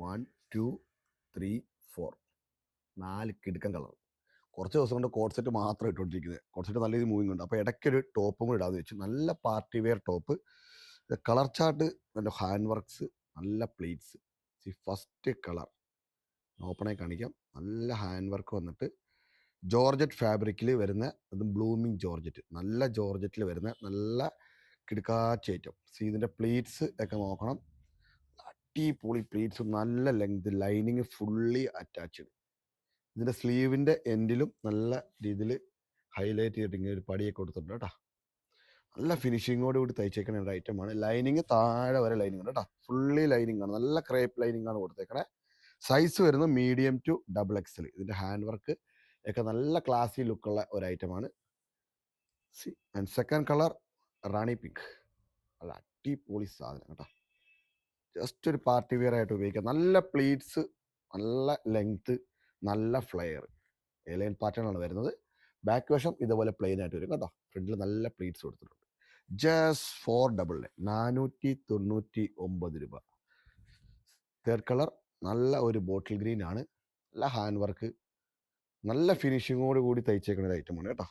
1 2 3 4 4 കിടുക്കൻ colour. കുറച്ച് ദിവസം കൊണ്ട് കോഡ് സെറ്റ് മാത്രം ഇട്ടുകൊണ്ടിരിക്കുന്നത്. കോഡ് സെറ്റ് നല്ല രീതിയിൽ മൂവിങ് ഉണ്ട്. അപ്പോൾ ഇടയ്ക്കൊരു ടോപ്പും കൂടി ഇടാമെന്ന് വെച്ചു. നല്ല party wear top. Colour chart, നല്ല ഹാൻഡ് വർക്ക്സ്, നല്ല പ്ലേറ്റ്സ്. ഫസ്റ്റ് കളർ ഓപ്പണായി കാണിക്കാം. നല്ല ഹാൻഡ് വർക്ക് വന്നിട്ട് ജോർജറ്റ് ഫാബ്രിക്കിൽ വരുന്ന, അതും ബ്ലൂമിങ് ജോർജറ്റ്, നല്ല ജോർജറ്റിൽ വരുന്ന നല്ല കിടുക്കാച്ച ഐറ്റം. ഇതിൻ്റെ പ്ലീറ്റ്സ് ഒക്കെ നോക്കണം. അടിപൊളി പ്ലീറ്റ്സ്, നല്ല ലെങ്ത്, ലൈനിങ് ഫുള്ളി അറ്റാച്ച്ഡ്. ഇതിൻ്റെ സ്ലീവിൻ്റെ എൻഡിലും നല്ല രീതിയിൽ ഹൈലൈറ്റ് ചെയ്തിട്ട് ഇങ്ങനെ ഒരു പടിയൊക്കെ കൊടുത്തിട്ടുണ്ട് കേട്ടോ. നല്ല ഫിനിഷിങ്ങോട് കൂടി തയ്ച്ചേക്കുന്ന ഒരു ഐറ്റമാണ്. ലൈനിങ് താഴെ വരെ ലൈനിങ് ഉണ്ട് കേട്ടോ. ഫുള്ളി ലൈനിങ് ആണ്, നല്ല ക്രേപ്പ് ലൈനിങ് ആണ് കൊടുത്തേക്കണേ. സൈസ് വരുന്നത് മീഡിയം ടു XXL. ഇതിൻ്റെ ഹാൻഡ് വർക്ക് ഒക്കെ നല്ല ക്ലാസി ലുക്കുള്ള ഒരു ഐറ്റമാണ്. And second colour Rani pink. നല്ല അടിപൊളി സാധനം കേട്ടോ. ജസ്റ്റ് ഒരു പാർട്ടി വെയർ ആയിട്ട് ഉപയോഗിക്കാം. നല്ല പ്ലീറ്റ്സ്, നല്ല ലെങ്ത്ത്, നല്ല ഫ്ലെയർ, എലൈൻ പാറ്റേൺ ആണ് വരുന്നത്. ബാക്ക് വശം ഇതുപോലെ പ്ലെയിൻ ആയിട്ട് വരും കേട്ടോ. ഫ്രണ്ടിൽ നല്ല പ്ലീറ്റ്സ് കൊടുത്തിട്ടുണ്ട്. ജസ്റ്റ് 499 രൂപ. തേർഡ് കളർ നല്ല ഒരു ബോട്ടിൽ ഗ്രീൻ ആണ്. നല്ല ഹാൻഡ് വർക്ക്, നല്ല ഫിനിഷിങ്ങോട് കൂടി തയ്ച്ചേക്കുന്ന ഒരു ഐറ്റമാണ് കേട്ടോ.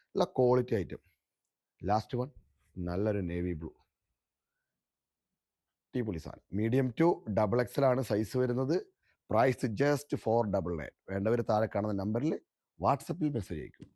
നല്ല ക്വാളിറ്റി ഐറ്റം. ലാസ്റ്റ് വൺ നല്ലൊരു നേവി ബ്ലൂ. അടിപൊളി സാധനം. മീഡിയം ടു XXL ആണ് സൈസ് വരുന്നത്. Price just 499. വേണ്ടവർ താഴെ കാണുന്ന നമ്പറിൽ വാട്സപ്പിൽ മെസ്സേജ് അയക്കും.